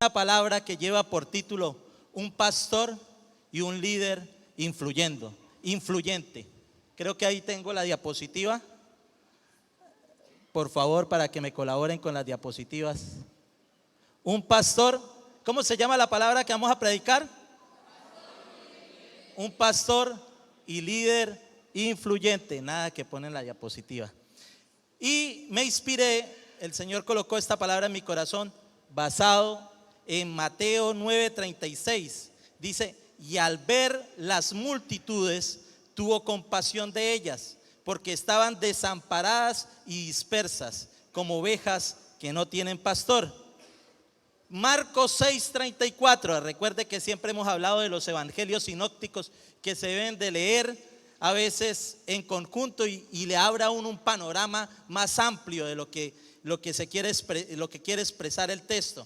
una palabra que lleva por título un pastor y un líder influyente. Creo que ahí tengo la diapositiva. Por favor, para que me colaboren con las diapositivas. Un pastor, ¿cómo se llama la palabra que vamos a predicar? Un pastor y líder influyente. Nada que pone en la diapositiva. Y me inspiré, el Señor colocó esta palabra en mi corazón basado en Mateo 9:36. Dice: y al ver las multitudes tuvo compasión de ellas, porque estaban desamparadas y dispersas como ovejas que no tienen pastor. Marcos 6:34. Recuerde que siempre hemos hablado de los evangelios sinópticos que se deben de leer a veces en conjunto y le abre a uno un panorama más amplio de lo que quiere expresar el texto.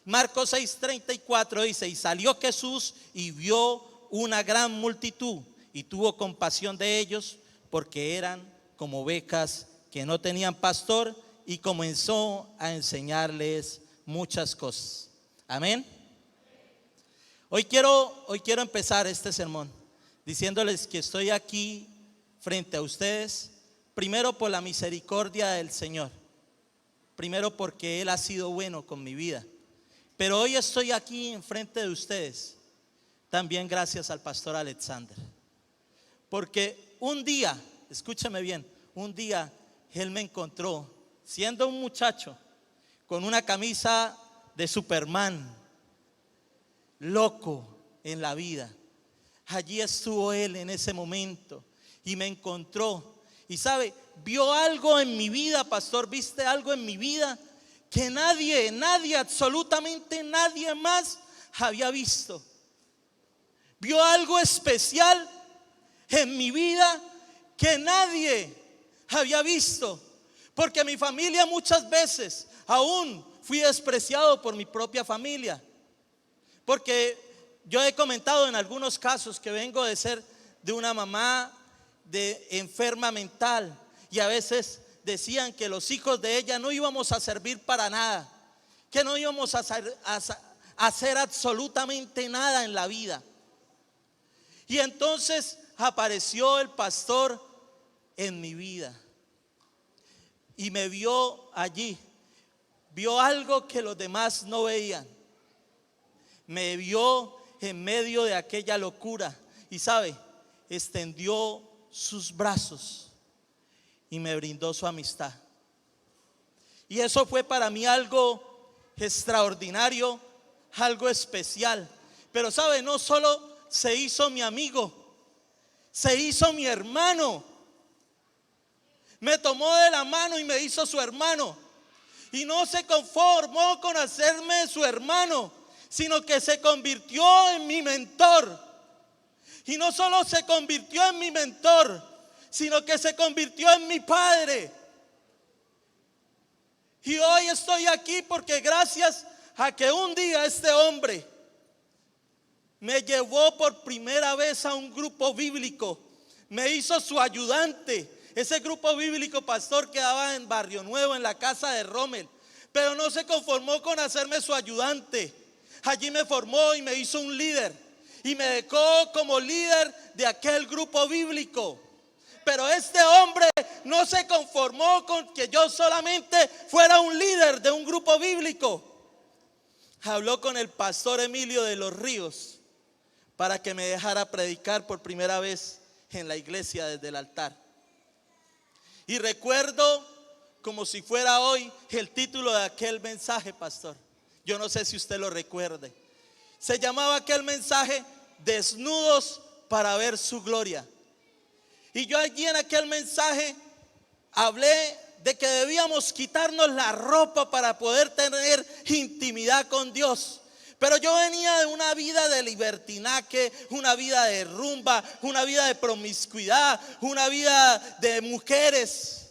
Marcos 6:34 dice: y salió Jesús y vio una gran multitud y tuvo compasión de ellos, porque eran como ovejas que no tenían pastor, y comenzó a enseñarles muchas cosas. Amén. Hoy quiero empezar este sermón diciéndoles que estoy aquí frente a ustedes, primero por la misericordia del Señor, primero porque Él ha sido bueno con mi vida, pero hoy estoy aquí enfrente de ustedes también gracias al pastor Alexander, porque un día, escúcheme bien, un día Él me encontró siendo un muchacho con una camisa de Superman, loco en la vida. Allí estuvo Él en ese momento y me encontró. Y sabe, vio algo en mi vida, pastor, viste algo en mi vida que nadie, absolutamente nadie más había visto. Vio algo especial en mi vida que nadie había visto. Porque mi familia muchas veces, aún fui despreciado por mi propia familia. Porque yo he comentado en algunos casos que vengo de ser de una mamá de enferma mental, y a veces decían que los hijos de ella no íbamos a servir para nada, que no íbamos a hacer absolutamente nada en la vida. Y entonces apareció el pastor en mi vida y me vio allí, vio algo que los demás no veían, me vio en medio de aquella locura y sabe, extendió sus brazos y me brindó su amistad. Y eso fue para mí algo extraordinario, algo especial. Pero sabe, no solo se hizo mi amigo, se hizo mi hermano. Me tomó de la mano y me hizo su hermano. Y no se conformó con hacerme su hermano, sino que se convirtió en mi mentor. Y no solo se convirtió en mi mentor, sino que se convirtió en mi padre. Y hoy estoy aquí porque gracias a que un día este hombre me llevó por primera vez a un grupo bíblico, me hizo su ayudante. Ese grupo bíblico, pastor, quedaba en Barrio Nuevo, en la casa de Rommel. Pero no se conformó con hacerme su ayudante. Allí me formó y me hizo un líder, y me dejó como líder de aquel grupo bíblico. Pero este hombre no se conformó con que yo solamente fuera un líder de un grupo bíblico. Habló con el pastor Emilio de los Ríos para que me dejara predicar por primera vez en la iglesia desde el altar. Y recuerdo como si fuera hoy el título de aquel mensaje, pastor. Yo no sé si usted lo recuerde. Se llamaba aquel mensaje: desnudos para ver su gloria. Y yo allí en aquel mensaje hablé de que debíamos quitarnos la ropa para poder tener intimidad con Dios. Pero yo venía de una vida de libertinaje, una vida de rumba, una vida de promiscuidad, una vida de mujeres.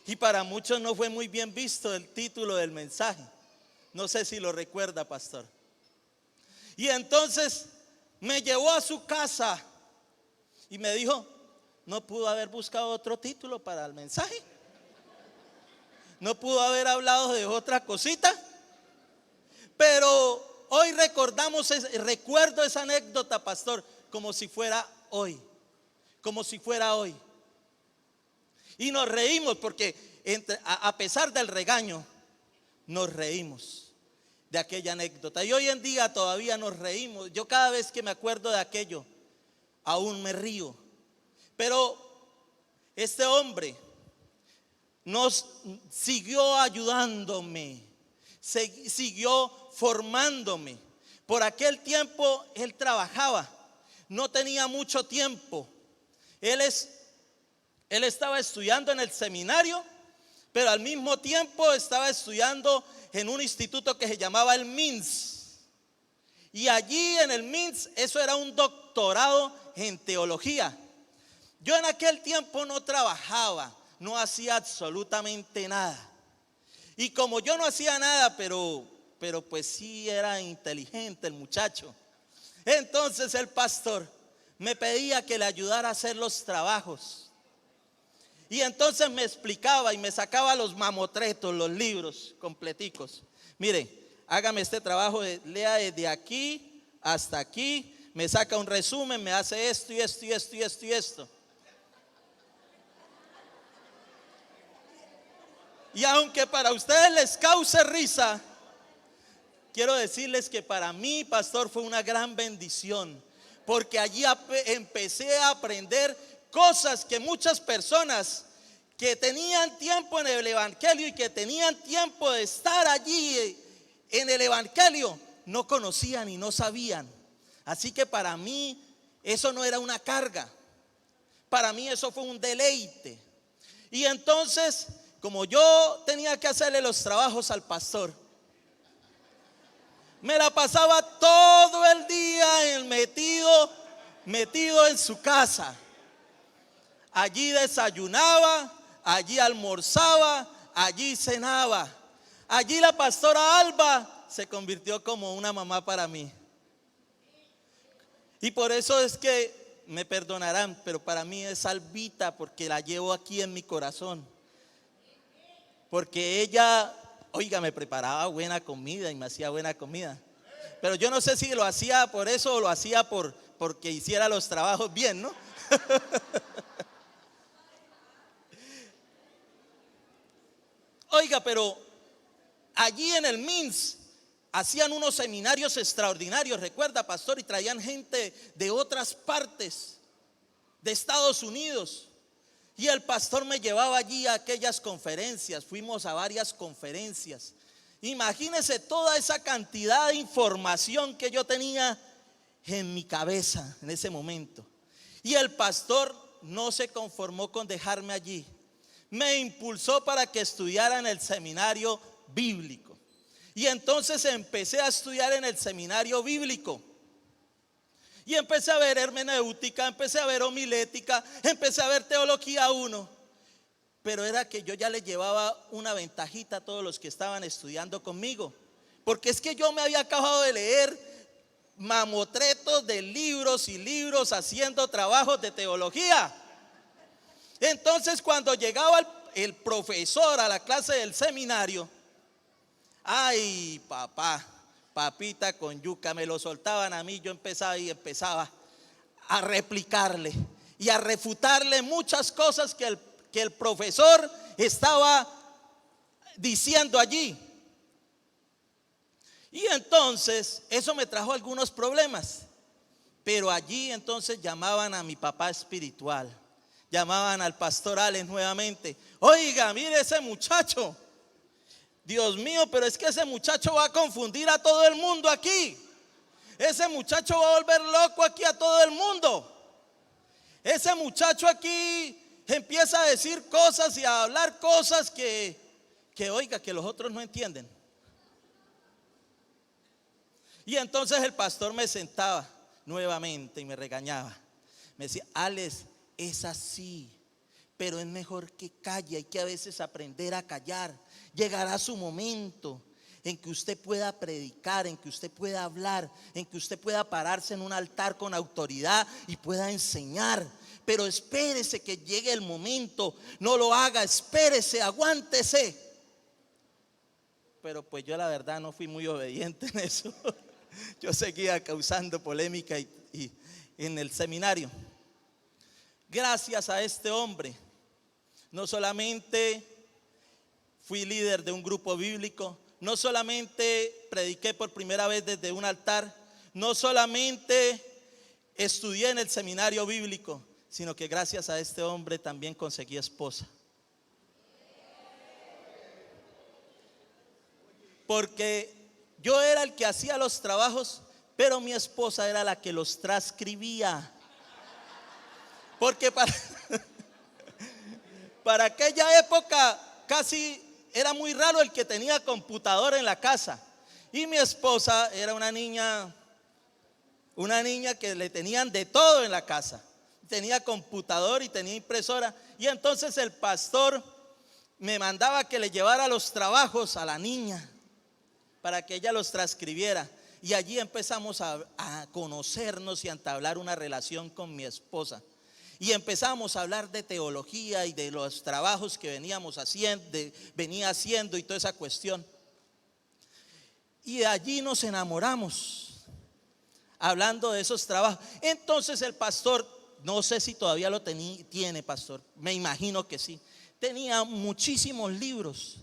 Y para muchos no fue muy bien visto el título del mensaje. No sé si lo recuerda, pastor. Y entonces me llevó a su casa y me dijo: no pudo haber buscado otro título para el mensaje, no pudo haber hablado de otra cosita. Pero hoy recuerdo esa anécdota, pastor, como si fuera hoy. Como si fuera hoy. Y nos reímos porque a pesar del regaño, nos reímos de aquella anécdota. Y hoy en día todavía nos reímos. Yo cada vez que me acuerdo de aquello, aún me río. Pero este hombre nos siguió ayudándome, siguió formándome. Por aquel tiempo él trabajaba, no tenía mucho tiempo. Él estaba estudiando en el seminario, pero al mismo tiempo estaba estudiando en un instituto que se llamaba el MINS. Y allí en el MINS, eso era un doctorado en teología. Yo en aquel tiempo no trabajaba, no hacía absolutamente nada. Y como yo no hacía nada, pero pues sí era inteligente el muchacho. Entonces el pastor me pedía que le ayudara a hacer los trabajos. Y entonces me explicaba y me sacaba los mamotretos, los libros completicos. Mire, hágame este trabajo, lea desde aquí hasta aquí, me saca un resumen, me hace esto y esto y esto y esto y esto. Y aunque para ustedes les cause risa, quiero decirles que para mí, pastor, fue una gran bendición, porque allí empecé a aprender cosas que muchas personas que tenían tiempo en el evangelio y que tenían tiempo de estar allí en el evangelio no conocían y no sabían. Así que para mí eso no era una carga, para mí eso fue un deleite. Y entonces, como yo tenía que hacerle los trabajos al pastor, me la pasaba todo el día metido en su casa. Allí desayunaba, allí almorzaba, allí cenaba. Allí la pastora Alba se convirtió como una mamá para mí. Y por eso es que me perdonarán, pero para mí es Albita, porque la llevo aquí en mi corazón. Porque ella, oiga, me preparaba buena comida y me hacía buena comida. Pero yo no sé si lo hacía por eso o lo hacía porque hiciera los trabajos bien, ¿no? Oiga, pero allí en el MINS hacían unos seminarios extraordinarios, recuerda, pastor, y traían gente de otras partes de Estados Unidos. Y el pastor me llevaba allí a aquellas conferencias, fuimos a varias conferencias. Imagínense toda esa cantidad de información que yo tenía en mi cabeza en ese momento. Y el pastor no se conformó con dejarme allí. Me impulsó para que estudiara en el seminario bíblico. Y entonces empecé a estudiar en el seminario bíblico. Y empecé a ver hermenéutica, empecé a ver homilética, empecé a ver teología 1. Pero era que yo ya le llevaba una ventajita a todos los que estaban estudiando conmigo. Porque es que yo me había acabado de leer mamotretos de libros y libros haciendo trabajos de teología. Entonces cuando llegaba el profesor a la clase del seminario, ay papita con yuca, me lo soltaban a mí, yo empezaba a replicarle y a refutarle muchas cosas que el profesor estaba diciendo allí. Y entonces eso me trajo algunos problemas. Pero allí entonces llamaban a mi papá espiritual, llamaban al pastor Alex nuevamente. Oiga, mire ese muchacho, Dios mío, pero es que ese muchacho va a confundir a todo el mundo aquí. Ese muchacho va a volver loco aquí a todo el mundo. Ese muchacho aquí empieza a decir cosas y a hablar cosas que oiga, que los otros no entienden. Y entonces el pastor me sentaba nuevamente y me regañaba. Me decía, Alex, es así, pero es mejor que calle. Hay que a veces aprender a callar. Llegará su momento en que usted pueda predicar, en que usted pueda hablar, en que usted pueda pararse en un altar con autoridad y pueda enseñar. Pero espérese que llegue el momento, no lo haga, espérese, aguántese. pero pues yo la verdad no fui muy obediente en eso. Yo seguía causando polémica y en el seminario. Gracias a este hombre, no solamente fui líder de un grupo bíblico, no solamente prediqué por primera vez desde un altar, no solamente estudié en el seminario bíblico, sino que gracias a este hombre también conseguí esposa. Porque yo era el que hacía los trabajos, pero mi esposa era la que los transcribía. Porque para aquella época casi era muy raro el que tenía computadora en la casa. Y mi esposa era una niña que le tenían de todo en la casa. Tenía computador y tenía impresora. Y entonces el pastor me mandaba que le llevara los trabajos a la niña para que ella los transcribiera. Y allí empezamos a conocernos y a entablar una relación con mi esposa. Y empezamos a hablar de teología y de los trabajos que venía haciendo y toda esa cuestión. Y de allí nos enamoramos, hablando de esos trabajos. Entonces el pastor, no sé si todavía lo tiene, pastor, me imagino que sí, tenía muchísimos libros.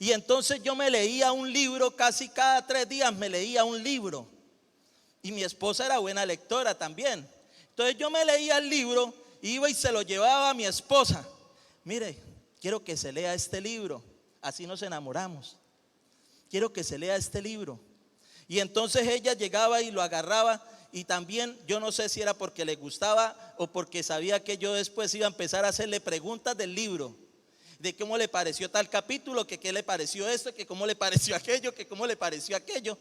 Y entonces yo me leía un libro, casi cada 3 días me leía un libro. Y mi esposa era buena lectora también. Entonces yo me leía el libro, iba y se lo llevaba a mi esposa. Mire, quiero que se lea este libro. Así nos enamoramos. Quiero que se lea este libro. Y entonces ella llegaba y lo agarraba. Y también yo no sé si era porque le gustaba o porque sabía que yo después iba a empezar a hacerle preguntas del libro. De cómo le pareció tal capítulo, que qué le pareció esto, que cómo le pareció aquello, que cómo le pareció aquello.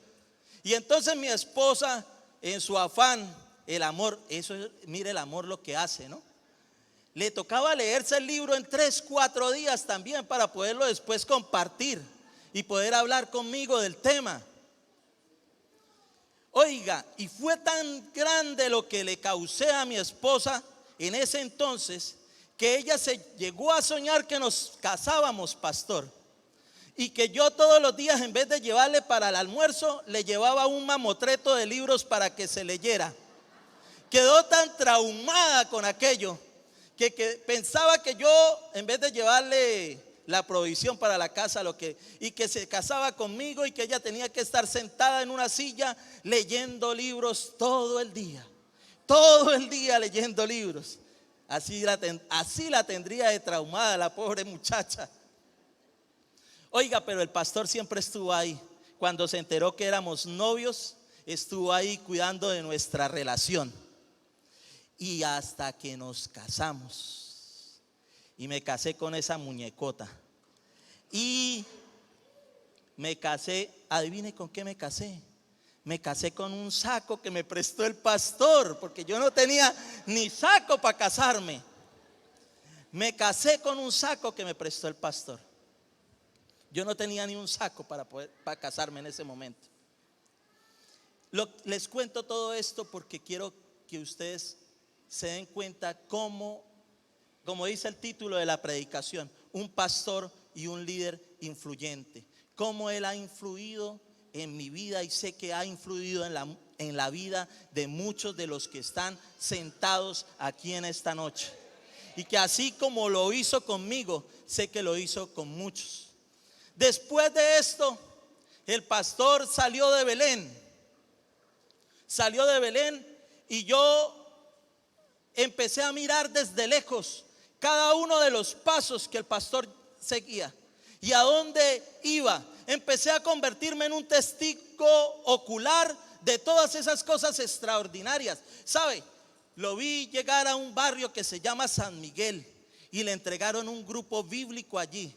Y entonces mi esposa, en su afán, el amor, eso es, mire el amor lo que hace, ¿no? Le tocaba leerse el libro en 3, 4 días también para poderlo después compartir y poder hablar conmigo del tema. Oiga, y fue tan grande lo que le causé a mi esposa en ese entonces, que ella se llegó a soñar que nos casábamos, pastor. Y que yo todos los días, en vez de llevarle para el almuerzo, le llevaba un mamotreto de libros para que se leyera. Quedó tan traumada con aquello que pensaba que yo, en vez de llevarle la provisión para la casa, y que se casaba conmigo y que ella tenía que estar sentada en una silla leyendo libros todo el día leyendo libros. Así la tendría de traumada la pobre muchacha. Oiga, pero el pastor siempre estuvo ahí. Cuando se enteró que éramos novios, estuvo ahí cuidando de nuestra relación. Y hasta que nos casamos. Y me casé con esa muñecota. Y me casé, adivine con qué me casé. Me casé con un saco que me prestó el pastor, porque yo no tenía ni saco para casarme. Me casé con un saco que me prestó el pastor. Yo no tenía ni un saco para casarme en ese momento. Les cuento todo esto porque quiero que ustedes se den cuenta como dice el título de la predicación, un pastor y un líder influyente. Cómo él ha influido en mi vida y sé que ha influido en la vida de muchos de los que están sentados aquí en esta noche. Y que así como lo hizo conmigo, sé que lo hizo con muchos. Después de esto, el pastor salió de Belén y yo empecé a mirar desde lejos cada uno de los pasos que el pastor seguía y a dónde iba. Empecé a convertirme en un testigo ocular de todas esas cosas extraordinarias. ¿Sabe? Lo vi llegar a un barrio que se llama San Miguel y le entregaron un grupo bíblico allí.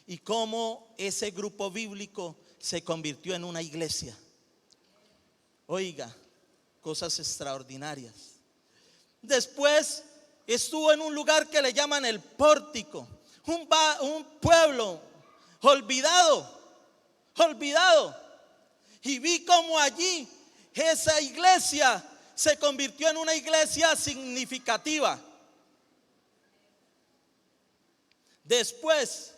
Y cómo ese grupo bíblico se convirtió en una iglesia. Oiga, cosas extraordinarias. Después estuvo en un lugar que le llaman el Pórtico, un pueblo olvidado. Y vi cómo allí esa iglesia se convirtió en una iglesia significativa. Después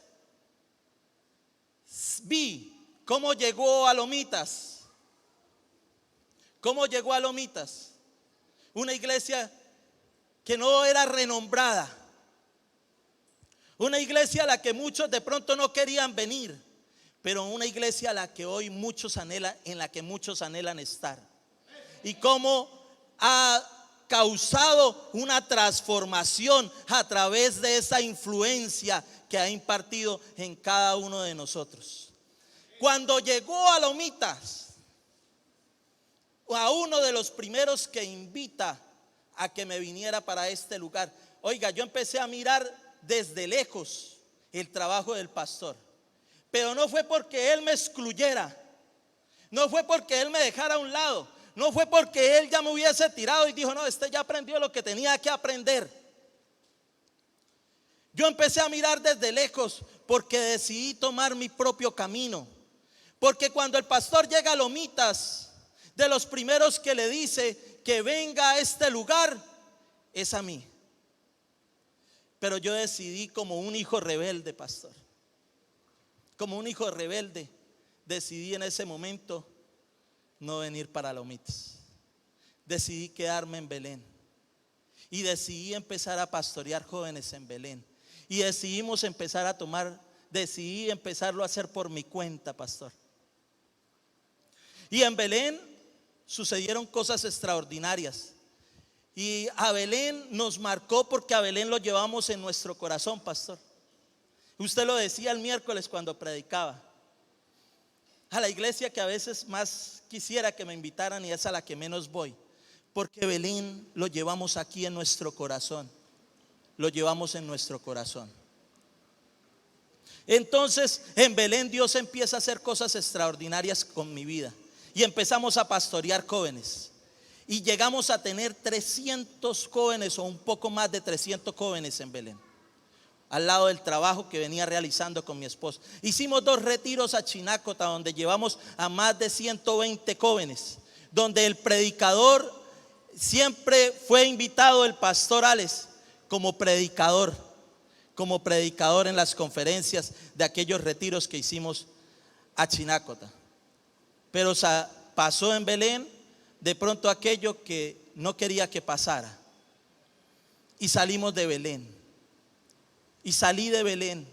vi ¿Cómo llegó a Lomitas? ¿Cómo llegó a Lomitas? Una iglesia que no era renombrada, una iglesia a la que muchos de pronto no querían venir, pero una iglesia a la que hoy muchos anhelan, en la que muchos anhelan estar. Y cómo ha causado una transformación a través de esa influencia que ha impartido en cada uno de nosotros. Cuando llegó a Lomitas, a uno de los primeros que invita a que me viniera para este lugar, oiga, yo empecé a mirar desde lejos el trabajo del pastor, pero no fue porque él me excluyera, no fue porque él me dejara a un lado, no fue porque él ya me hubiese tirado y dijo, no, este ya aprendió lo que tenía que aprender. Yo empecé a mirar desde lejos porque decidí tomar mi propio camino. Porque cuando el pastor llega a Lomitas, de los primeros que le dice que venga a este lugar es a mí. Pero yo decidí, como un hijo rebelde, pastor, como un hijo rebelde, decidí en ese momento no venir para Lomitas. Decidí quedarme en Belén y decidí empezar a pastorear jóvenes en Belén. Y decidimos empezar a decidí empezarlo a hacer por mi cuenta, pastor. Y en Belén sucedieron cosas extraordinarias. Y a Belén nos marcó porque a Belén lo llevamos en nuestro corazón, pastor. Usted lo decía el miércoles cuando predicaba. A la iglesia que a veces más quisiera que me invitaran y es a la que menos voy. Porque Belén lo llevamos aquí en nuestro corazón. Lo llevamos en nuestro corazón. Entonces en Belén Dios empieza a hacer cosas extraordinarias con mi vida. Y empezamos a pastorear jóvenes. Y llegamos a tener 300 jóvenes o un poco más de 300 jóvenes en Belén, al lado del trabajo que venía realizando con mi esposa. Hicimos 2 retiros a Chinácota, donde llevamos a más de 120 jóvenes, donde el predicador siempre fue invitado, el pastor Alex, como predicador en las conferencias de aquellos retiros que hicimos a Chinácota. Pero pasó en Belén de pronto aquello que no quería que pasara. Y salimos de Belén. Y salí de Belén.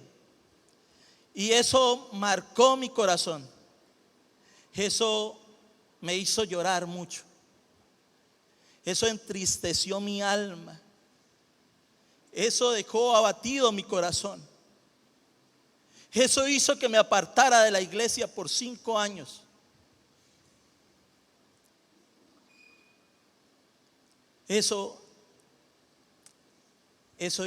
Y eso marcó mi corazón. Eso me hizo llorar mucho. Eso entristeció mi alma. Eso dejó abatido mi corazón. Eso hizo que me apartara de la iglesia por 5 años. Eso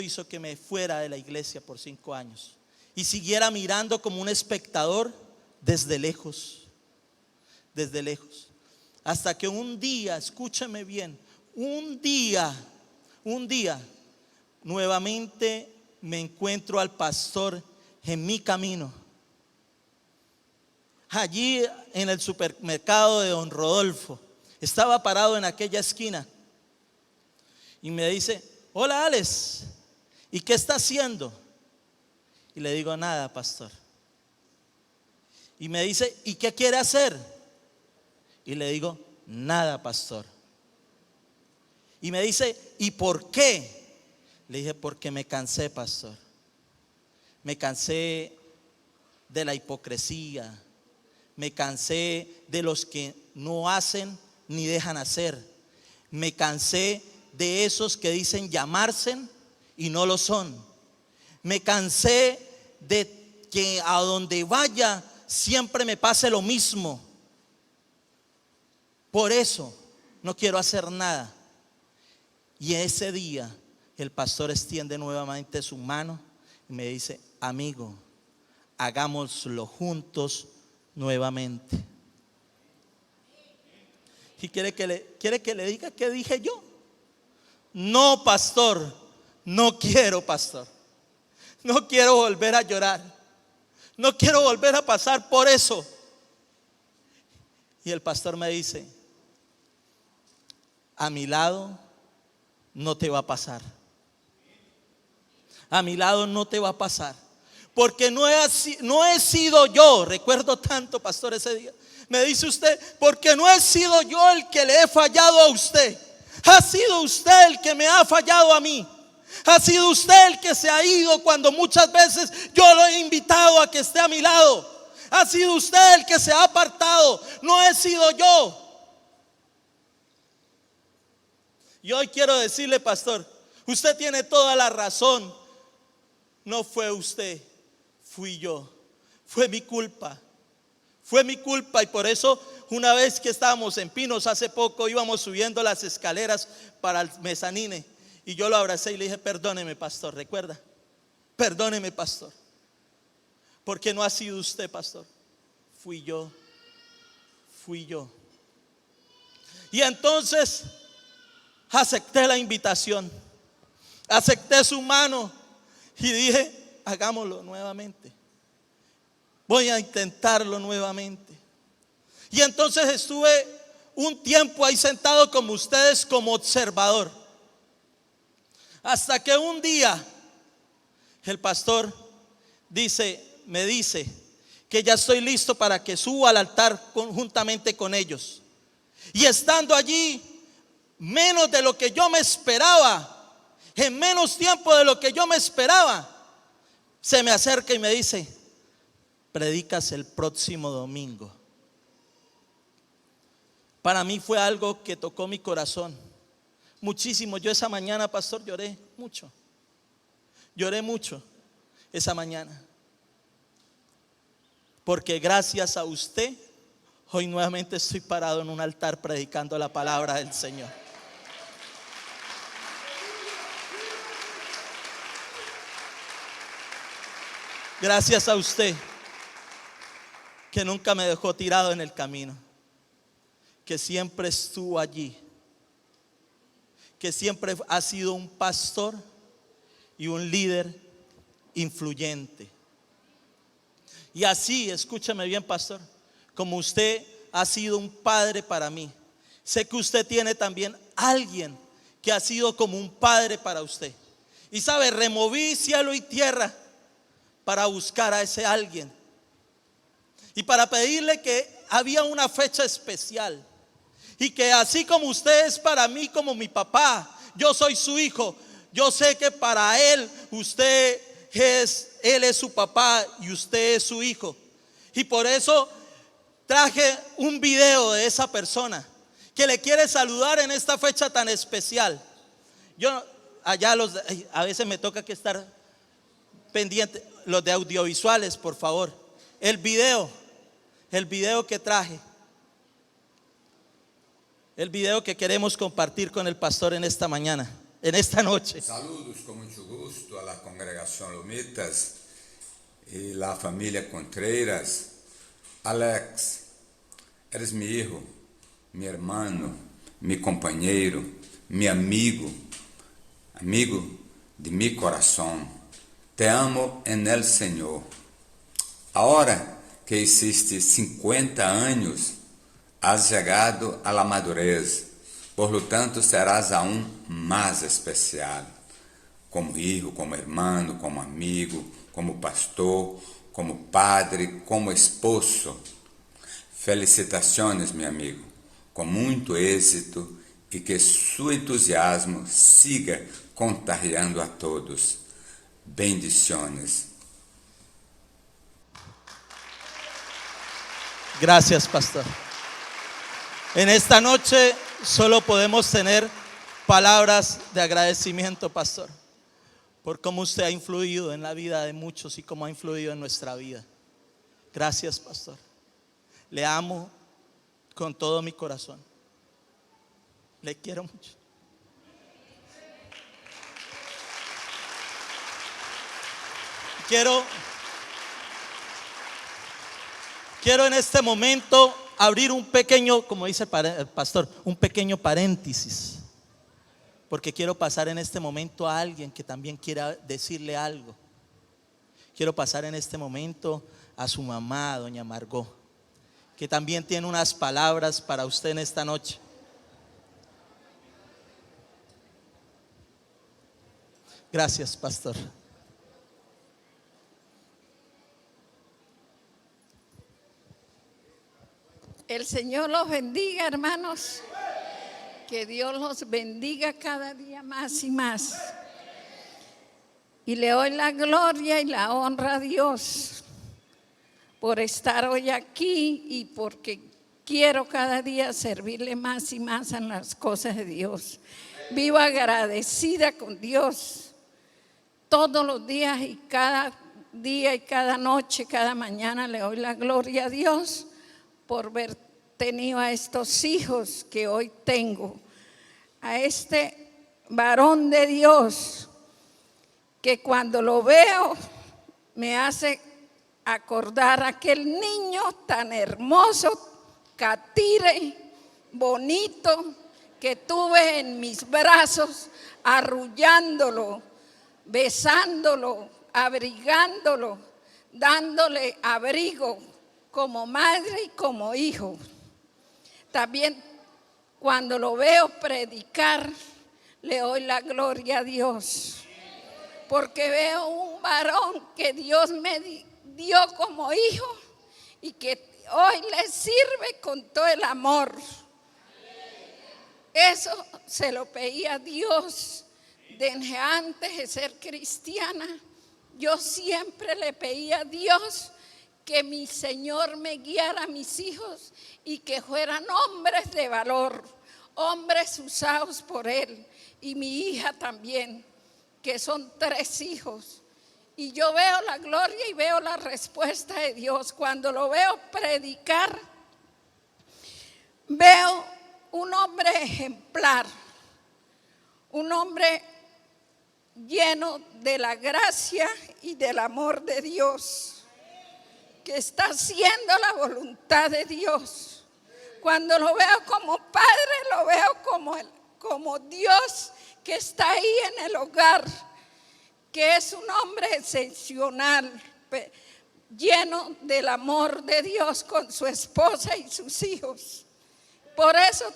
hizo que me fuera de la iglesia por 5 años y siguiera mirando como un espectador desde lejos, hasta que un día, escúchame bien, un día nuevamente me encuentro al pastor en mi camino, allí en el supermercado de Don Rodolfo. Estaba parado en aquella esquina y me dice: hola Alex, ¿y qué está haciendo? Y le digo: nada, pastor. Y me dice: ¿y qué quiere hacer? Y le digo: nada, pastor. Y me dice: ¿y por qué? Le dije: porque me cansé, pastor. Me cansé de la hipocresía. Me cansé de los que no hacen ni dejan hacer. Me cansé de esos que dicen llamarse y no lo son. Me cansé de que a donde vaya siempre me pase lo mismo. Por eso no quiero hacer nada. Y ese día el pastor extiende nuevamente su mano y me dice: amigo, hagámoslo juntos nuevamente. ¿Y quiere que le diga qué dije yo? No, pastor, no quiero, pastor. No quiero volver a llorar. No quiero volver a pasar por eso. Y el pastor me dice: a mi lado no te va a pasar. A mi lado no te va a pasar. porque no he sido yo. Recuerdo tanto, pastor, ese día. Me dice usted, porque no he sido yo el que le he fallado a usted. Ha sido usted el que me ha fallado a mí. Ha sido usted el que se ha ido cuando muchas veces yo lo he invitado a que esté a mi lado. Ha sido usted el que se ha apartado. No he sido yo. Y hoy quiero decirle, pastor, usted tiene toda la razón. No fue usted, fui yo. Fue mi culpa. Fue mi culpa, y por eso una vez que estábamos en Pinos hace poco, íbamos subiendo las escaleras para el mezanine, y yo lo abracé y le dije, perdóneme, pastor, ¿recuerda? Perdóneme, pastor, porque no ha sido usted, pastor, fui yo. Y entonces acepté la invitación, acepté su mano y dije, hagámoslo nuevamente. Voy a intentarlo nuevamente. Y entonces estuve un tiempo ahí sentado como ustedes, como observador. Hasta que un día el pastor me dice que ya estoy listo para que suba al altar juntamente con ellos. Y estando allí, menos de lo que yo me esperaba, en menos tiempo de lo que yo me esperaba, se me acerca y me dice, predicas el próximo domingo. Para mí fue algo que tocó mi corazón muchísimo. Yo esa mañana, pastor, lloré mucho esa mañana, porque gracias a usted hoy nuevamente estoy parado en un altar predicando la palabra del Señor. Gracias a usted, que nunca me dejó tirado en el camino, que siempre estuvo allí, que siempre ha sido un pastor y un líder influyente. Y así, escúchame bien, pastor, como usted ha sido un padre para mí, sé que usted tiene también alguien que ha sido como un padre para usted. Y sabe, removí cielo y tierra para buscar a ese alguien y para pedirle que había una fecha especial, y que así como usted es para mí como mi papá, yo soy su hijo. Yo sé que para él él es su papá y usted es su hijo. Y por eso traje un video de esa persona que le quiere saludar en esta fecha tan especial. Yo allá a veces me toca que estar pendiente. Los de audiovisuales, por favor, el video que traje, el video que queremos compartir con el pastor en esta mañana, en esta noche. Saludos con mucho gusto a la congregación Lomitas y la familia Contreras. Alex, eres mi hijo, mi hermano, mi compañero, mi amigo de mi corazón. Te amo en el Señor. Ahora que hiciste 50 años, has llegado a la madurez. Por lo tanto, serás aún más especial. Como hijo, como hermano, como amigo, como pastor, como padre, como esposo. Felicitaciones, mi amigo. Com muito êxito e que seu entusiasmo siga contagiando a todos. Bendiciones. Gracias, pastor. En esta noche solo podemos tener palabras de agradecimiento, pastor, por cómo usted ha influido en la vida de muchos y cómo ha influido en nuestra vida. Gracias, pastor. Le amo con todo mi corazón. Le quiero mucho. Quiero en este momento abrir un pequeño, como dice el pastor, un pequeño paréntesis, porque quiero pasar en este momento a alguien que también quiera decirle algo. Quiero pasar en este momento a su mamá, doña Margot, que también tiene unas palabras para usted en esta noche. Gracias, pastor. el Señor los bendiga, hermanos. Que Dios los bendiga cada día más y más. Y le doy la gloria y la honra a Dios por estar hoy aquí y porque quiero cada día servirle más y más en las cosas de Dios. Vivo agradecida con Dios todos los días y cada día y cada noche, cada mañana le doy la gloria a Dios por haber tenido a estos hijos que hoy tengo, a este varón de Dios que cuando lo veo me hace acordar a aquel niño tan hermoso, catire, bonito, que tuve en mis brazos, arrullándolo, besándolo, abrigándolo, dándole abrigo como madre y como hijo. También cuando lo veo predicar, le doy la gloria a Dios, porque veo un varón que Dios me dio como hijo y que hoy le sirve con todo el amor. Eso se lo pedí a Dios desde antes de ser cristiana. Yo siempre le pedí a Dios que mi Señor me guiara a mis hijos y que fueran hombres de valor, hombres usados por Él, y mi hija también, que son 3 hijos. Y yo veo la gloria y veo la respuesta de Dios. Cuando lo veo predicar, veo un hombre ejemplar, un hombre lleno de la gracia y del amor de Dios, que está haciendo la voluntad de Dios. Cuando lo veo como padre, lo veo como Dios que está ahí en el hogar, que es un hombre excepcional, lleno del amor de Dios con su esposa y sus hijos. Por eso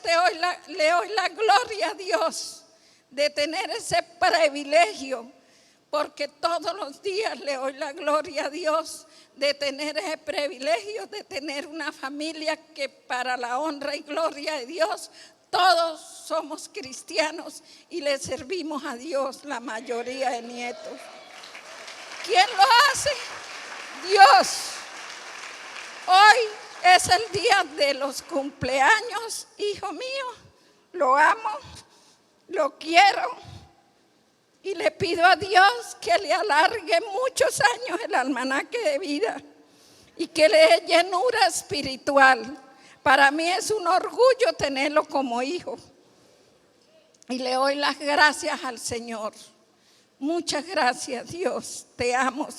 le doy la gloria a Dios de tener ese privilegio, porque todos los días le doy la gloria a Dios de tener ese privilegio, de tener una familia que para la honra y gloria de Dios, todos somos cristianos y le servimos a Dios, la mayoría de nietos. ¿Quién lo hace? Dios. Hoy es el día de los cumpleaños, hijo mío. Lo amo, lo quiero y le pido a Dios que le alargue muchos años el almanaque de vida y que le dé llenura espiritual. Para mí es un orgullo tenerlo como hijo y le doy las gracias al Señor. Muchas gracias, Dios, te amo.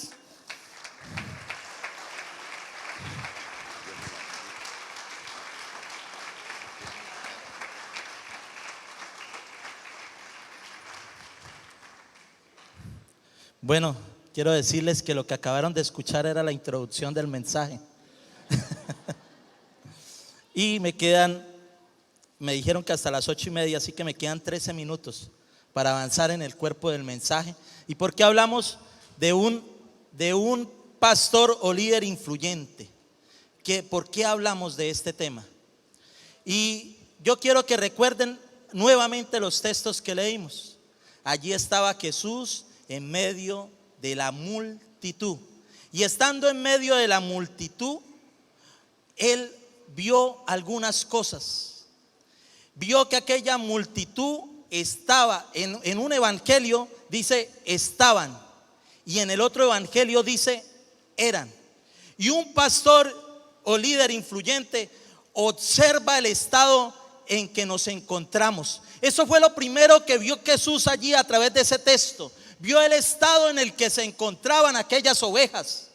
Bueno, quiero decirles que lo que acabaron de escuchar era la introducción del mensaje. Y me dijeron que hasta las 8:30, así que me quedan 13 minutos para avanzar en el cuerpo del mensaje. ¿Y por qué hablamos de un pastor o líder influyente? ¿Por qué hablamos de este tema? Y yo quiero que recuerden nuevamente los textos que leímos. Allí estaba Jesús en medio de la multitud, y estando en medio de la multitud, Él vio algunas cosas. Vio que aquella multitud estaba, en un evangelio dice estaban, y en el otro evangelio dice eran. Y un pastor o líder influyente observa el estado en que nos encontramos. Eso fue lo primero que vio Jesús allí a través de ese texto. Vio el estado en el que se encontraban aquellas ovejas,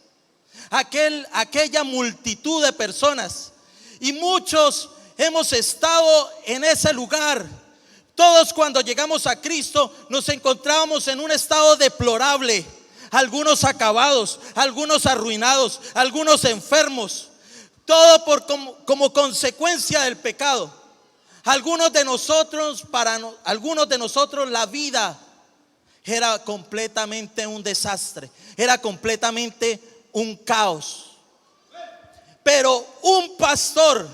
aquella multitud de personas. Y muchos hemos estado en ese lugar. Todos cuando llegamos a Cristo nos encontrábamos en un estado deplorable. Algunos acabados, algunos arruinados, algunos enfermos. Todo como consecuencia del pecado. Algunos de nosotros la vida era completamente un desastre, era completamente un caos. Pero un pastor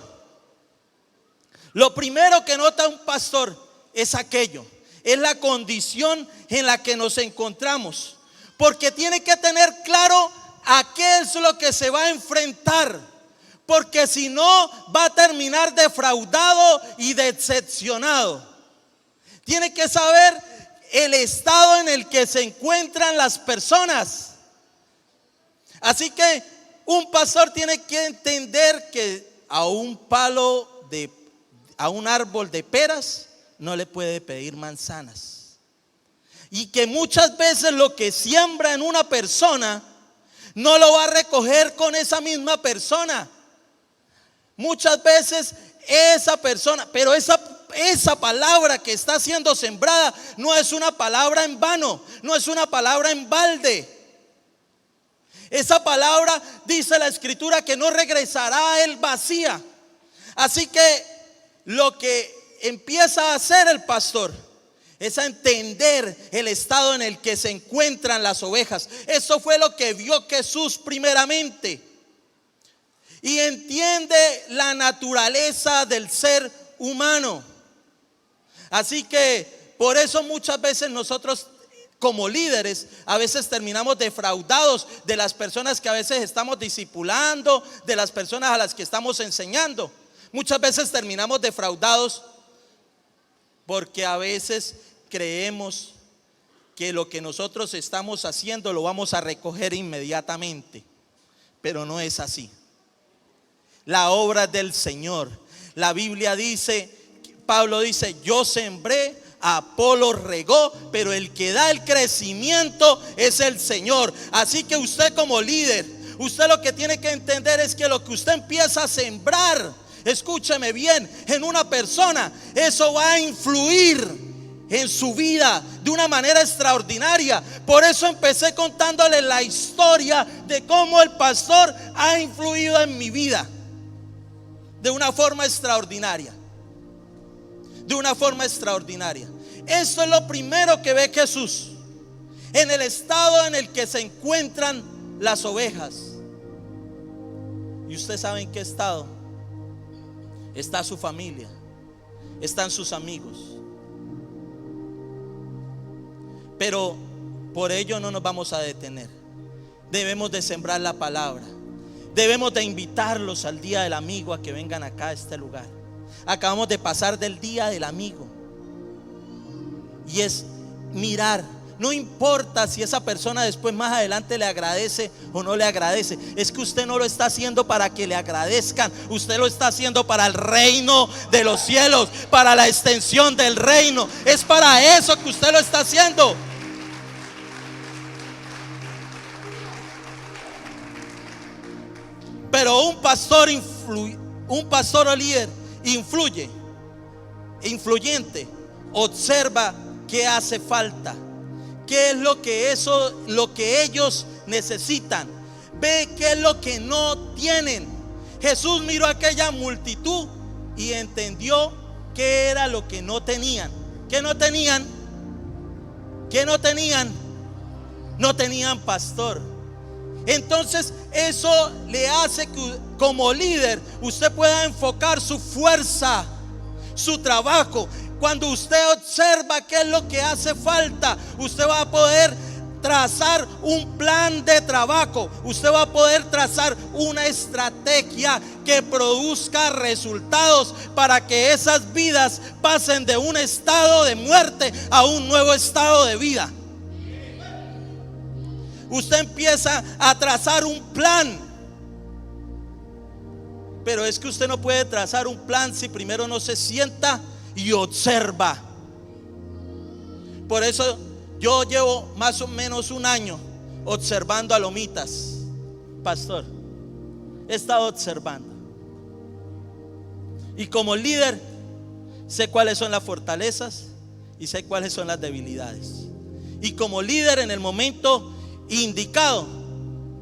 Lo primero que nota un pastor es aquello, es la condición en la que nos encontramos, porque tiene que tener claro a qué es lo que se va a enfrentar, porque si no va a terminar defraudado y decepcionado. Tiene que saber el estado en el que se encuentran las personas. Así que un pastor tiene que entender que a un árbol de peras no le puede pedir manzanas, y que muchas veces lo que siembra en una persona no lo va a recoger con esa misma persona. Muchas veces esa persona, pero esa palabra que está siendo sembrada no es una palabra en vano, no es una palabra en balde. Esa palabra, dice la Escritura, que no regresará a él vacía. Así que lo que empieza a hacer el pastor es a entender el estado en el que se encuentran las ovejas. Eso fue lo que vio Jesús primeramente. Y entiende la naturaleza del ser humano. Así que por eso muchas veces nosotros como líderes a veces terminamos defraudados de las personas que a veces estamos discipulando, de las personas a las que estamos enseñando. Muchas veces terminamos defraudados porque a veces creemos que lo que nosotros estamos haciendo lo vamos a recoger inmediatamente, pero no es así. La obra del Señor. La Biblia dice, Pablo dice, yo sembré, Apolo regó, pero el que da el crecimiento es el Señor. Así que usted como líder, usted lo que tiene que entender es que lo que usted empieza a sembrar, escúcheme bien, en una persona, eso va a influir en su vida de una manera extraordinaria. Por eso empecé contándole la historia de cómo el pastor ha influido en mi vida de una forma extraordinaria. De una forma extraordinaria. Esto es lo primero que ve Jesús en el estado en el que se encuentran las ovejas. ¿Y usted sabe en qué estado está su familia? Están sus amigos. Pero por ello no nos vamos a detener. Debemos de sembrar la palabra. Debemos de invitarlos al día del amigo a que vengan acá a este lugar. Acabamos de pasar del día del amigo. Y es mirar. No importa si esa persona después más adelante le agradece o no le agradece. Es que usted no lo está haciendo para que le agradezcan. Usted lo está haciendo para el reino de los cielos, para la extensión del reino. Es para eso que usted lo está haciendo. Pero un pastor o líder influyente, observa qué hace falta, qué es lo que ellos necesitan, ve qué es lo que no tienen. Jesús miró a aquella multitud y entendió qué era lo que no tenían. ¿Qué no tenían? ¿Qué no tenían? No tenían pastor. Entonces eso le hace que como líder usted pueda enfocar su fuerza, su trabajo. Cuando usted observa qué es lo que hace falta, usted va a poder trazar un plan de trabajo. Usted va a poder trazar una estrategia que produzca resultados para que esas vidas pasen de un estado de muerte a un nuevo estado de vida. Usted empieza a trazar un plan. Pero es que usted no puede trazar un plan si primero no se sienta y observa. Por eso yo llevo más o menos un año observando a Lomitas, pastor. He estado observando. Y como líder sé cuáles son las fortalezas y sé cuáles son las debilidades. Y como líder en el momento indicado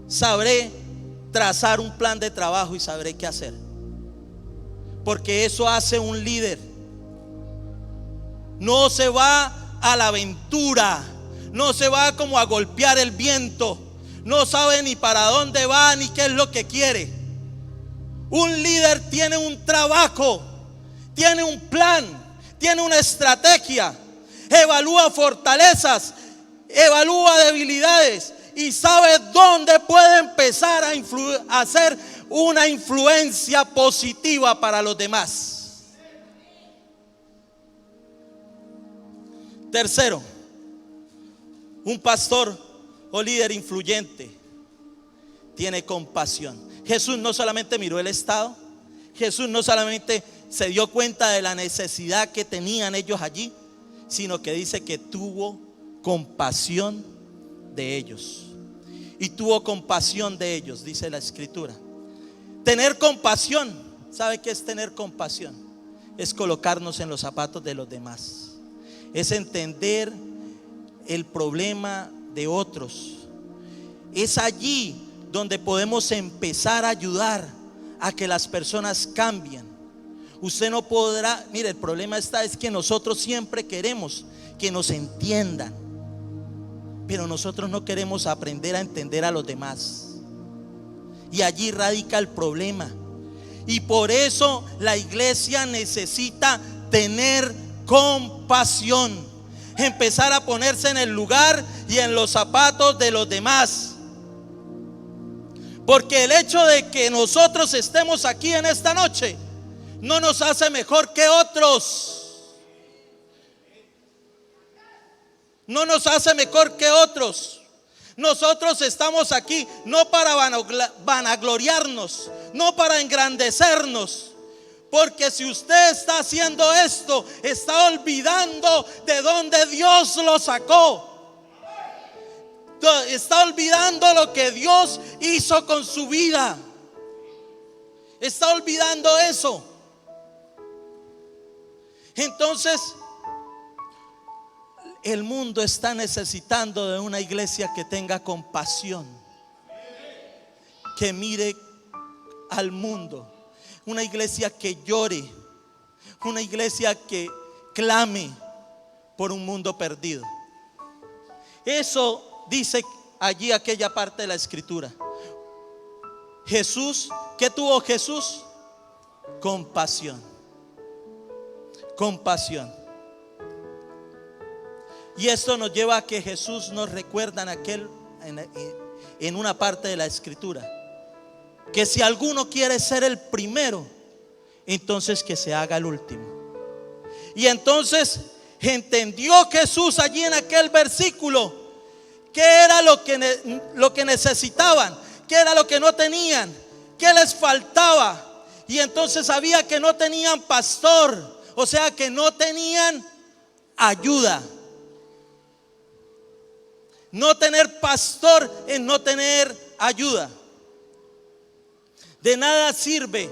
sabré trazar un plan de trabajo y sabré qué hacer, porque eso hace un líder. No se va a la aventura, no se va como a golpear el viento, no sabe ni para dónde va ni qué es lo que quiere. Un líder tiene un trabajo, tiene un plan, tiene una estrategia, evalúa fortalezas, evalúa debilidades y sabe dónde puede empezar a hacer una influencia positiva para los demás. Tercero, un pastor o líder influyente tiene compasión. Jesús no solamente miró el estado, Jesús no solamente se dio cuenta de la necesidad que tenían ellos allí, sino que dice que tuvo compasión de ellos. Y tuvo compasión de ellos, dice la escritura. Tener compasión, ¿sabe qué es tener compasión? Es colocarnos en los zapatos de los demás. Es entender el problema de otros. Es allí donde podemos empezar a ayudar a que las personas cambien. Usted no podrá, mire, el problema es que nosotros siempre queremos que nos entiendan, pero nosotros no queremos aprender a entender a los demás. Y allí radica el problema. Y por eso la iglesia necesita tener compasión, empezar a ponerse en el lugar y en los zapatos de los demás. Porque el hecho de que nosotros estemos aquí en esta noche no nos hace mejor que otros. No nos hace mejor que otros. Nosotros estamos aquí no para vanagloriarnos, no para engrandecernos. Porque si usted está haciendo esto, está olvidando de dónde Dios lo sacó. Está olvidando lo que Dios hizo con su vida. Está olvidando eso. Entonces, el mundo está necesitando de una iglesia que tenga compasión, que mire al mundo, una iglesia que llore, una iglesia que clame por un mundo perdido. Eso dice allí aquella parte de la escritura. Jesús, ¿qué tuvo Jesús? Compasión. Compasión. Y esto nos lleva a que Jesús nos recuerda en una parte de la escritura, que si alguno quiere ser el primero, entonces que se haga el último. Y entonces entendió Jesús allí en aquel versículo qué era lo que necesitaban, qué era lo que no tenían, qué les faltaba. Y entonces sabía que no tenían pastor, o sea que no tenían ayuda. No tener pastor es no tener ayuda. De nada sirve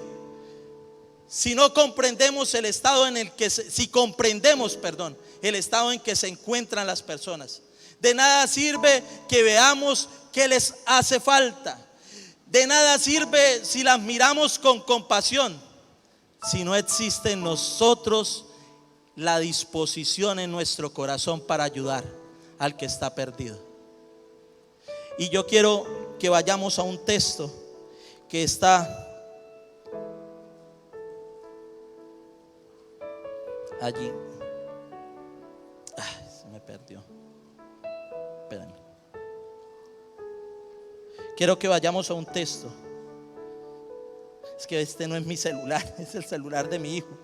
si no comprendemos el estado en el que el estado en que se encuentran las personas. De nada sirve que veamos qué les hace falta. De nada sirve si las miramos con compasión, si no existe en nosotros la disposición en nuestro corazón para ayudar al que está perdido. Y yo quiero que vayamos a un texto que está allí. Se me perdió. Espérame. Quiero que vayamos a un texto. Es que este no es mi celular, es el celular de mi hijo.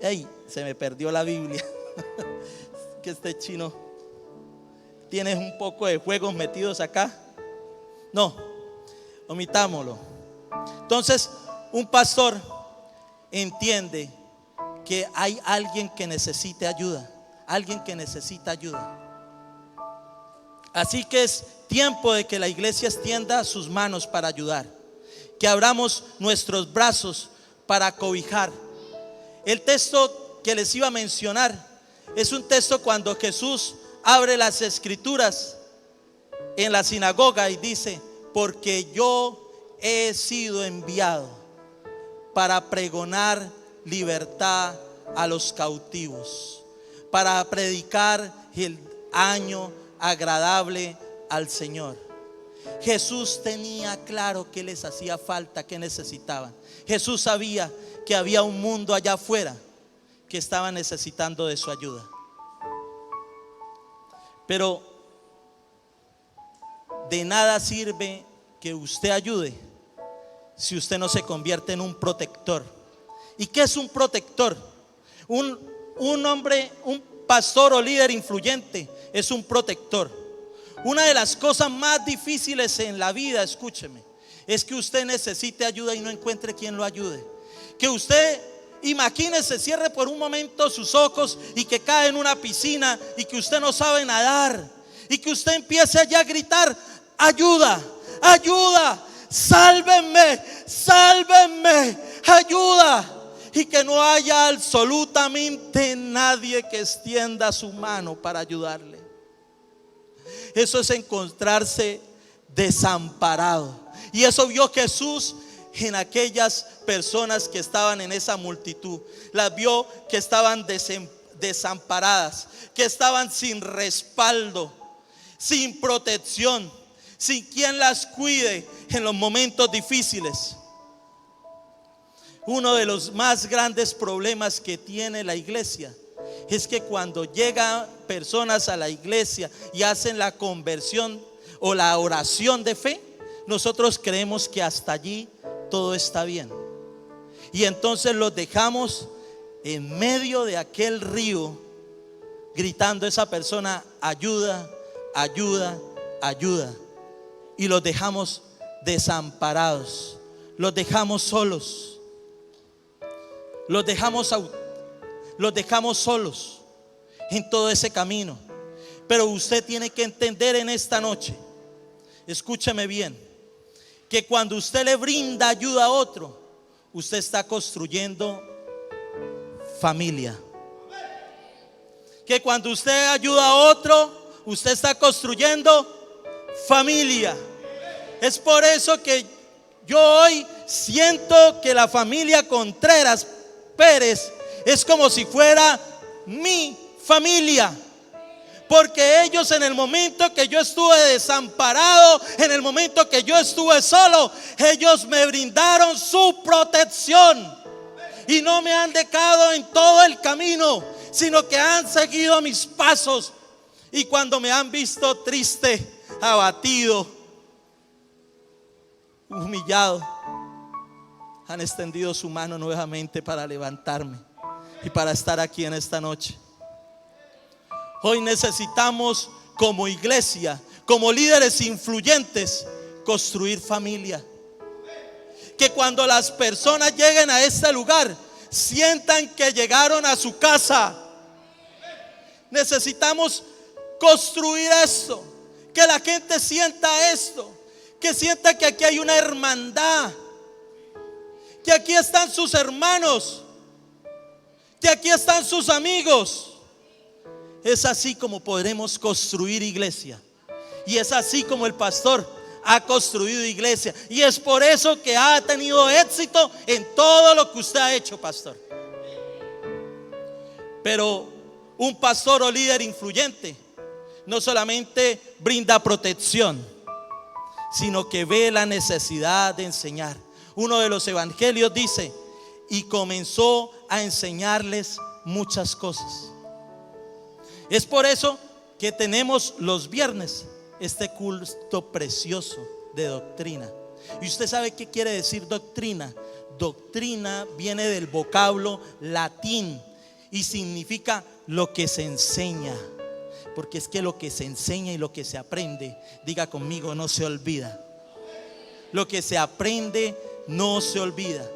¡Ey! Se me perdió la Biblia. Que este chino tiene un poco de juegos metidos acá. No, omitámoslo. Entonces, un pastor entiende que hay alguien que necesite ayuda, alguien que necesita ayuda. Así que es tiempo de que la iglesia extienda sus manos para ayudar, que abramos nuestros brazos para cobijar. El texto que les iba a mencionar es un texto cuando Jesús abre las escrituras en la sinagoga y dice: porque yo he sido enviado para pregonar libertad a los cautivos, para predicar el año agradable al Señor. Jesús tenía claro qué les hacía falta, qué necesitaban. Jesús sabía que había un mundo allá afuera que estaba necesitando de su ayuda. Pero de nada sirve que usted ayude si usted no se convierte en un protector. ¿Y qué es un protector? Un hombre, un pastor o líder influyente es un protector. Una de las cosas más difíciles en la vida, escúcheme, es que usted necesite ayuda y no encuentre quien lo ayude. Que usted, imagínese, cierre por un momento sus ojos y que cae en una piscina y que usted no sabe nadar y que usted empiece allá a gritar: ayuda, ayuda, sálvenme, sálvenme, ayuda. Y que no haya absolutamente nadie que extienda su mano para ayudarle. Eso es encontrarse desamparado. Y eso vio Jesús en aquellas personas que estaban en esa multitud. Las vio que estaban desamparadas, que estaban sin respaldo, sin protección, sin quien las cuide en los momentos difíciles. Uno de los más grandes problemas que tiene la iglesia es que cuando llegan personas a la iglesia y hacen la conversión o la oración de fe, nosotros creemos que hasta allí todo está bien. Y entonces los dejamos en medio de aquel río, gritando a esa persona: ayuda, ayuda, ayuda. Y los dejamos desamparados, los dejamos solos. Los dejamos solos en todo ese camino. Pero usted tiene que entender en esta noche, escúcheme bien, que cuando usted le brinda ayuda a otro, usted está construyendo familia. Que cuando usted ayuda a otro, usted está construyendo familia. Es por eso que yo hoy siento que la familia Contreras Pérez es como si fuera mi familia, porque ellos, en el momento que yo estuve desamparado, en el momento que yo estuve solo, ellos me brindaron su protección y no me han dejado en todo el camino, sino que han seguido mis pasos. Y cuando me han visto triste, abatido, humillado, han extendido su mano nuevamente para levantarme y para estar aquí en esta noche. Hoy necesitamos, como iglesia, como líderes influyentes, construir familia. Que cuando las personas lleguen a este lugar, sientan que llegaron a su casa. Necesitamos construir esto, que la gente sienta esto, que sienta que aquí hay una hermandad, que aquí están sus hermanos, que aquí están sus amigos. Es así como podremos construir iglesia. Y es así como el pastor ha construido iglesia. Y es por eso que ha tenido éxito en todo lo que usted ha hecho, pastor. Pero un pastor o líder influyente no solamente brinda protección, sino que ve la necesidad de enseñar. Uno de los evangelios dice: y comenzó a enseñarles muchas cosas. Es por eso que tenemos los viernes este culto precioso de doctrina. ¿Y usted sabe qué quiere decir doctrina? Doctrina viene del vocablo latín y significa lo que se enseña. Porque es que lo que se enseña y lo que se aprende, diga conmigo, no se olvida. Lo que se aprende no se olvida.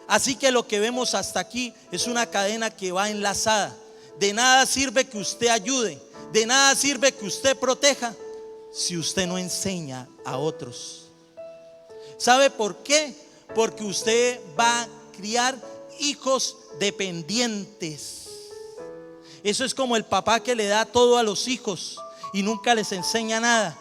Así que lo que vemos hasta aquí es una cadena que va enlazada. De nada sirve que usted ayude, de nada sirve que usted proteja si usted no enseña a otros. ¿Sabe por qué? Porque usted va a criar hijos dependientes. Eso es como el papá que le da todo a los hijos y nunca les enseña nada.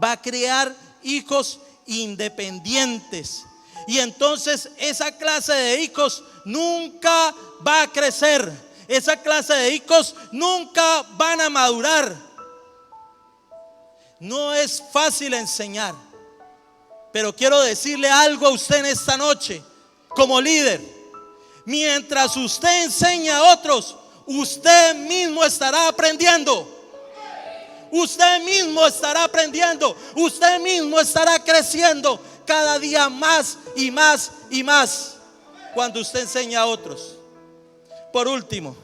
Va a crear hijos independientes. Y entonces esa clase de hijos nunca va a crecer. Esa clase de hijos nunca van a madurar. no es fácil enseñar, pero quiero decirle algo a usted en esta noche como líder. Mientras usted enseña a otros, usted mismo estará aprendiendo. Usted mismo estará aprendiendo. Usted mismo estará creciendo cada día más y más y más cuando usted enseña a otros. Por último,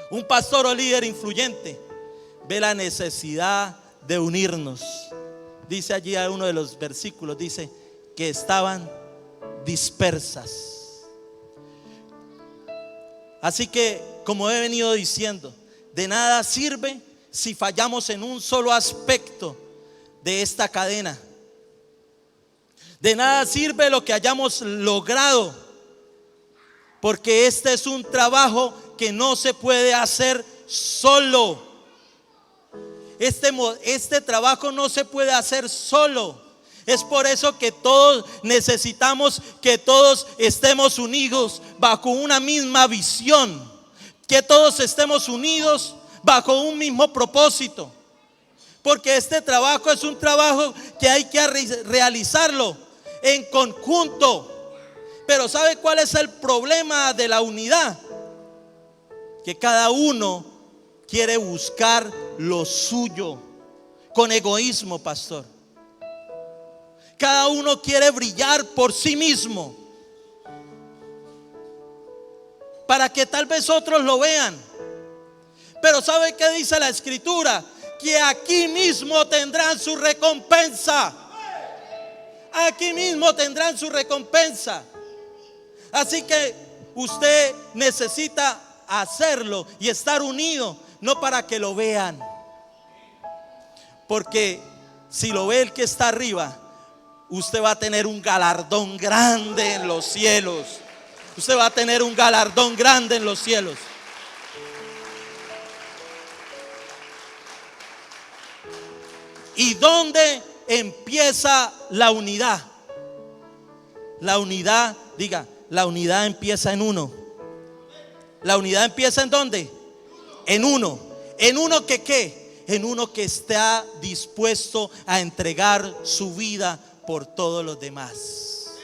un pastor o líder influyente ve la necesidad de unirnos. Dice allí a uno de los versículos, dice que estaban dispersas. Así que, como he venido diciendo, de nada sirve si fallamos en un solo aspecto de esta cadena. De nada sirve lo que hayamos logrado, porque este es un trabajo que no se puede hacer solo. Este trabajo no se puede hacer solo. Es por eso que todos necesitamos que todos estemos unidos bajo una misma visión, que todos estemos unidos bajo un mismo propósito, porque este trabajo es un trabajo que hay que realizarlo en conjunto. Pero ¿sabe cuál es el problema de la unidad? Que cada uno quiere buscar lo suyo con egoísmo, pastor. Cada uno quiere brillar por sí mismo, para que tal vez otros lo vean. Pero ¿sabe qué dice la Escritura? Que aquí mismo tendrán su recompensa. Aquí mismo tendrán su recompensa. Así que usted necesita hacerlo y estar unido, no para que lo vean, porque si lo ve el que está arriba, usted va a tener un galardón grande en los cielos. Usted va a tener un galardón grande en los cielos. ¿Y dónde empieza la unidad? La unidad, diga, la unidad empieza en uno. La unidad empieza ¿en dónde? En uno. ¿En uno que qué? En uno que está dispuesto a entregar su vida por todos los demás.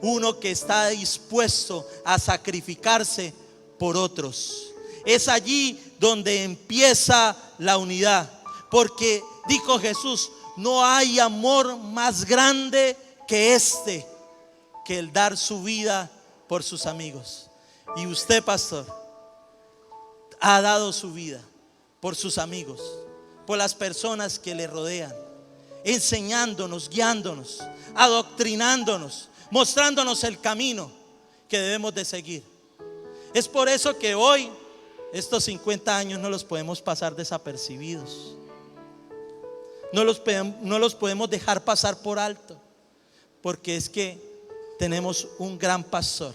Uno que está dispuesto a sacrificarse por otros. Es allí donde empieza la unidad. Porque dijo Jesús: no hay amor más grande que este, que el dar su vida por sus amigos. Y usted, pastor, ha dado su vida por sus amigos, por las personas que le rodean, enseñándonos, guiándonos, adoctrinándonos, mostrándonos el camino que debemos de seguir. Es por eso que hoy estos 50 años no los podemos pasar desapercibidos. No los podemos dejar pasar por alto, porque es que tenemos un gran pastor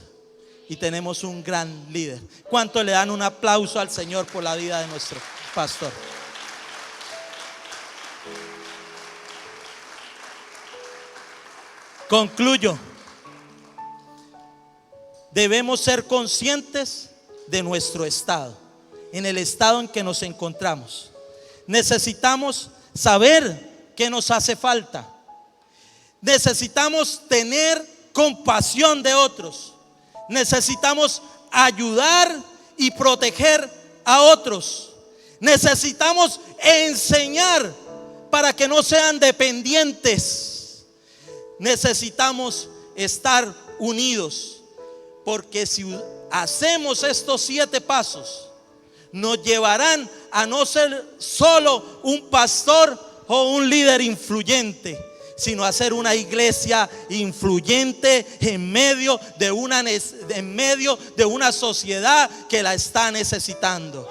y tenemos un gran líder. ¿Cuánto le dan un aplauso al Señor por la vida de nuestro pastor? Concluyo. Debemos ser conscientes de nuestro estado, en el estado en que nos encontramos. Necesitamos saber qué nos hace falta. Necesitamos tener compasión de otros. Necesitamos ayudar y proteger a otros. Necesitamos enseñar para que no sean dependientes. Necesitamos estar unidos, porque si hacemos estos 7 pasos, nos llevarán a no ser solo un pastor o un líder influyente, sino a ser una iglesia influyente en medio de una sociedad que la está necesitando.